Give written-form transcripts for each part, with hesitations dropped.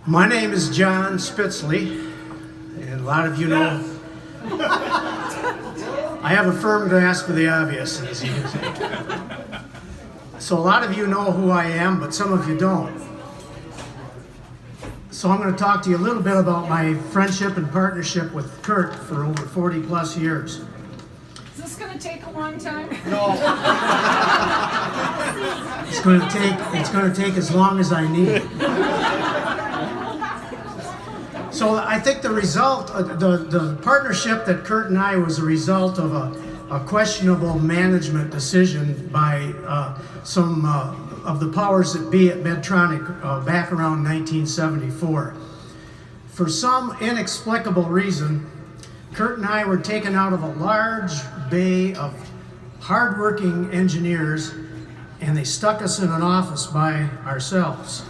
My name is John Spitzley, and a lot of you know I have a firm grasp of the obvious, as you can see. So a lot of you know who I am, but some of you don't. So I'm going to talk to you a little bit about my friendship and partnership with Curt for over 40 plus years. Is this going to take a long time? No. It's going to take as long as I need. So I think the result, the partnership that Curt and I was a result of a questionable management decision by some of the powers that be at Medtronic back around 1974. For some inexplicable reason, Curt and I were taken out of a large bay of hardworking engineers, and they stuck us in an office by ourselves,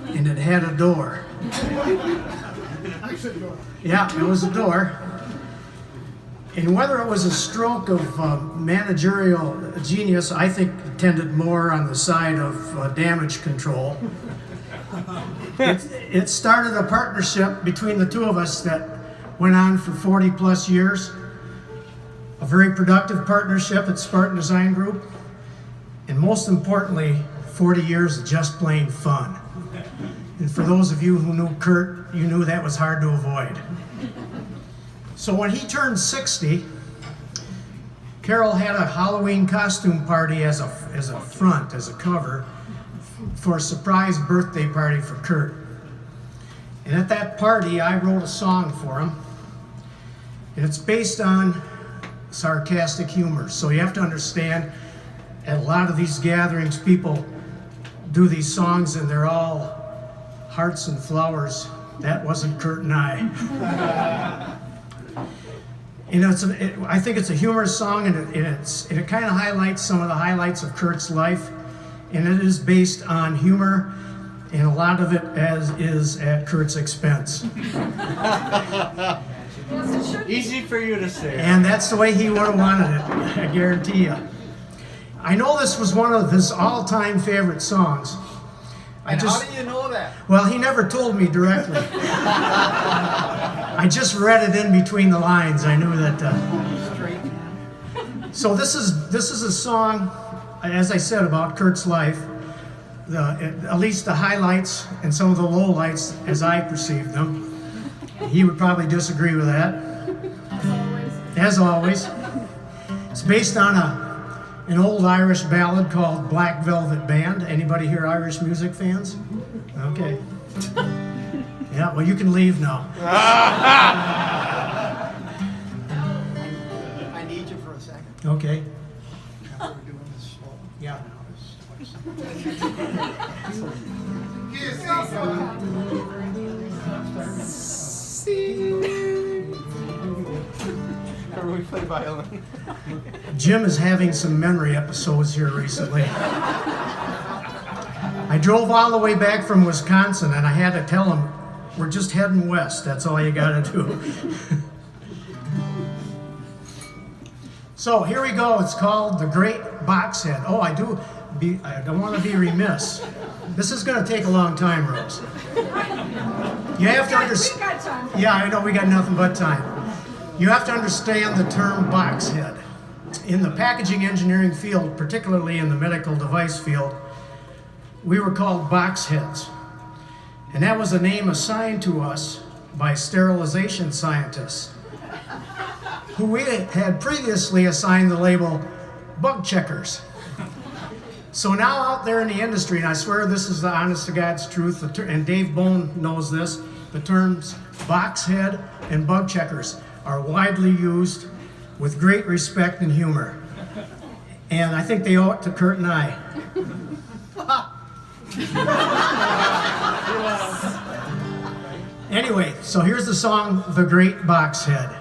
and it had a door. Yeah, it was a door. And whether it was a stroke of managerial genius, I think tended more on the side of damage control. It started a partnership between the two of us that went on for 40 plus years. A very productive partnership at Spartan Design Group. And most importantly, 40 years of just plain fun. And for those of you who knew Curt, you knew that was hard to avoid. So when he turned 60, Carol had a Halloween costume party as a cover, for a surprise birthday party for Curt. And at that party, I wrote a song for him. And it's based on sarcastic humor. So you have to understand, at a lot of these gatherings, people do these songs and they're all hearts and flowers. That wasn't Curt and I. And I think it's a humorous song, and it kind of highlights some of the highlights of Curt's life, and it is based on humor, and a lot of it is at Curt's expense. Easy for you to say. And that's the way he would have wanted it, I guarantee you. I know this was one of his all-time favorite songs. How do you know that? Well, he never told me directly. I just read it in between the lines. I knew that. So this is a song, as I said, about Curt's life. At least the highlights and some of the lowlights, as I perceived them. He would probably disagree with that. As always. It's based on an old Irish ballad called Black Velvet Band. Anybody here Irish music fans? Okay. Yeah, well, you can leave now. I need you for a second. Okay. We're doing this slow. Yeah. Or we play violin. Jim is having some memory episodes here recently. I drove all the way back from Wisconsin, and I had to tell him, we're just heading west. That's all you got to do. So here we go. It's called The Great Boxhead. Oh, I don't want to be remiss. This is going to take a long time, Rose. You have to understand. We got time. Yeah, I know we got nothing but time. You have to understand the term boxhead. In the packaging engineering field, particularly in the medical device field, we were called boxheads. And that was a name assigned to us by sterilization scientists, who we had previously assigned the label bug checkers. So now out there in the industry, and I swear this is the honest to God's truth, and Dave Bone knows this, the terms boxhead and bug checkers are widely used with great respect and humor. And I think they owe it to Curt and I. Anyway, so here's the song, The Great Boxhead.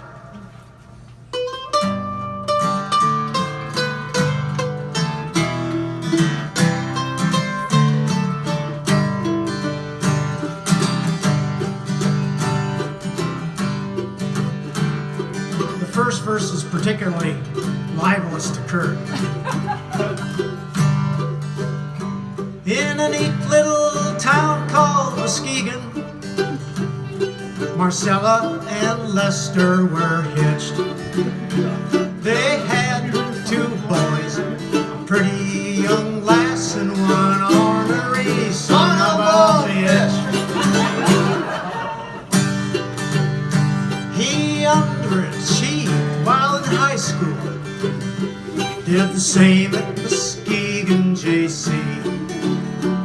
The first verse is particularly libelous to Curt. In a neat little town called Muskegon, Marcella and Lester were hitched. They had 2 boys, a pretty young lass and one ornery son of a bitch. He underachieved while in high school, did the same at Muskegon JC.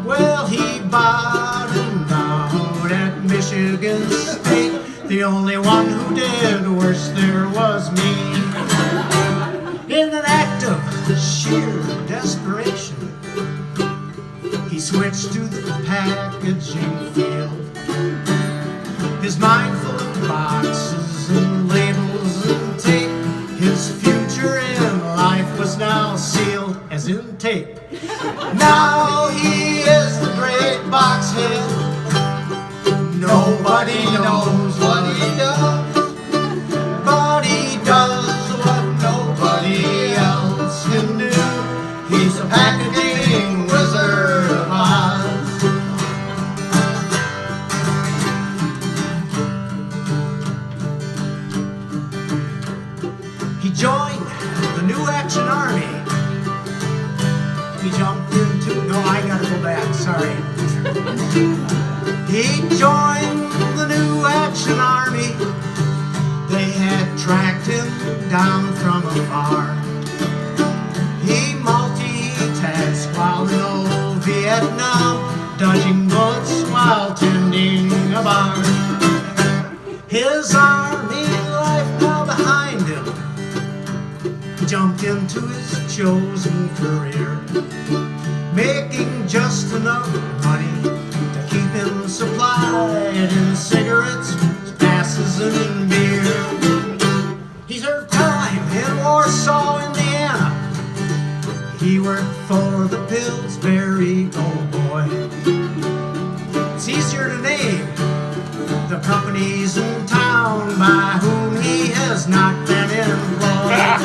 Well, he bottomed out at Michigan State. The only one who did worse there was me. In an act of sheer desperation, he switched to the packaging field. His mind full of boxes and labels and tape. His future in life was now sealed as in tape. Now he is the great box head. Nobody knows what he does, but he does what nobody else can do. He's a packaging wizard of Oz. He joined the New Action Army. He jumped into, no, I gotta go back, sorry. He joined the New Action Army. They had tracked him down from afar. He multitasked while in old Vietnam, dodging bullets while tending a barn. His army life now behind him, he jumped into his chosen career, making just enough money to keep him supplied in cigarettes, passes, and beer. He served time in Warsaw, Indiana. He worked for the Pillsbury Gold Boy. It's easier to name the companies in town by whom he has not been employed.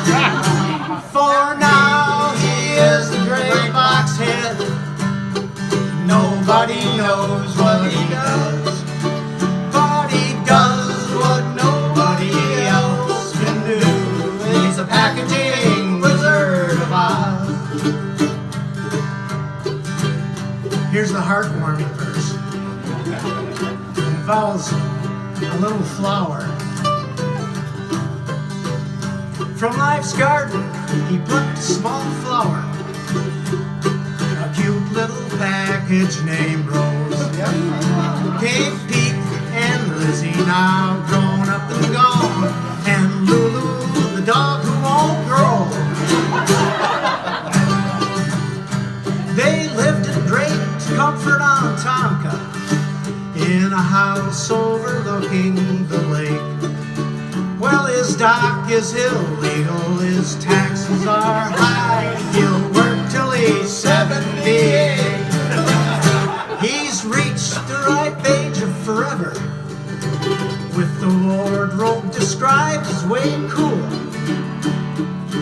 For now he is the great box head. Nobody knows what he does, but he does what nobody else can do. He's a packaging wizard of Oz. Here's the heartwarming verse. It involves a little flower. From life's garden, he plucked a small flower, a cute little package named Rose. Kate, Pete, and Lizzie now grown up and gone, and Lulu, the dog who won't grow. They lived in great comfort on Tonka, in a house overlooking the lake. Well, his dock is illegal, his taxes are high. He'll work till he's 78. He's reached the ripe age of forever, with the wardrobe described as way cool.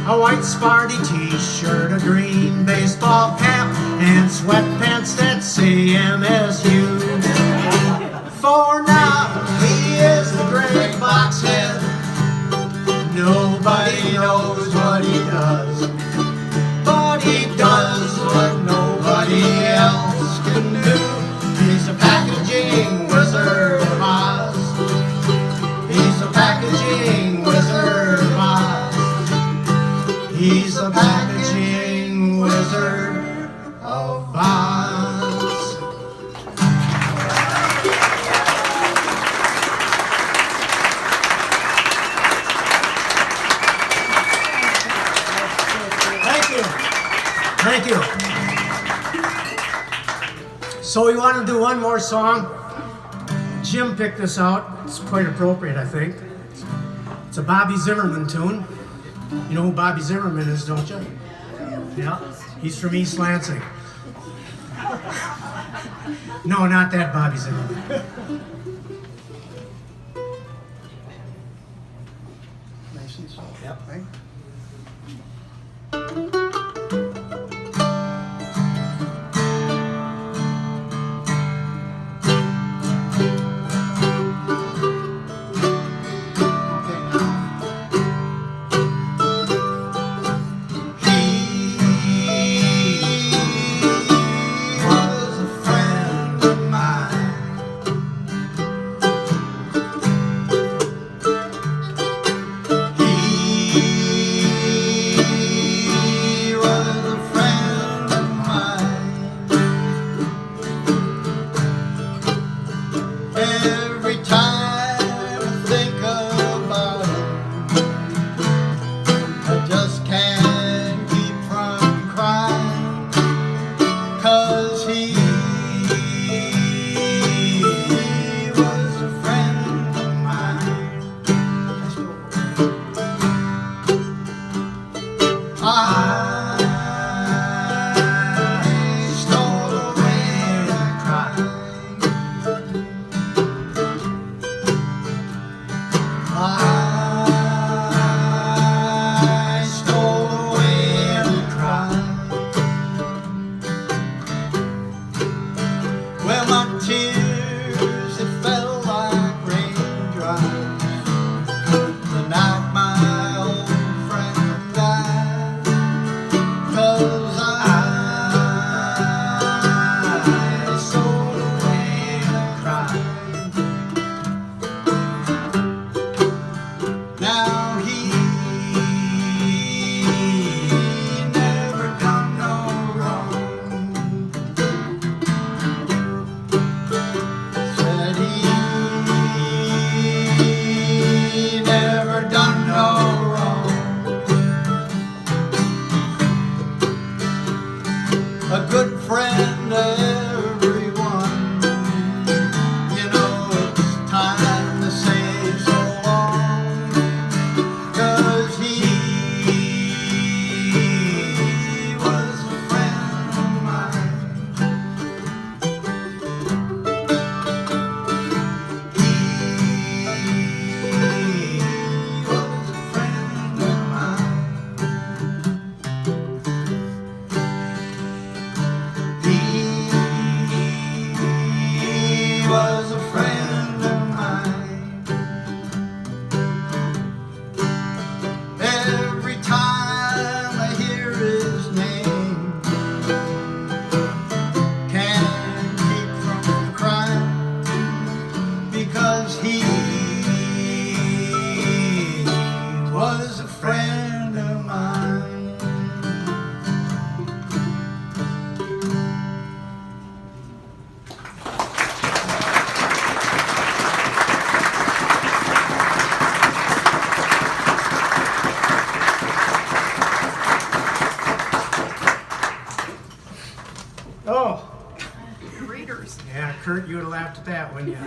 A white Sparty t-shirt, a green baseball cap, and sweatpants that say MSU. For now, he is the great box head. Nobody knows what he does, but he does what nobody else can do. He's a packaging wizard of Oz. He's a packaging wizard of Oz. He's a packaging wizard of Oz. Thank you. So we want to do one more song. Jim picked this out. It's quite appropriate, I think. It's a Bobby Zimmerman tune. You know who Bobby Zimmerman is, don't you? Yeah. He's from East Lansing. No, not that Bobby Zimmerman. Nice and soft. Yep. Right? tears that fell like raindrops the night my old friend died. 'Cause I sold away and cried. Now he never done no wrong. Said he never done no wrong. A good friend to everyone. You know it's time to say so long. 'Cause he was a friend of mine. He was a friend of mine. He was a friend of mine. Every time I hear his name, can't keep from crying, because he was a friend of mine. Oh, Readers. yeah, Kurt, you would have laughed at that, wouldn't you?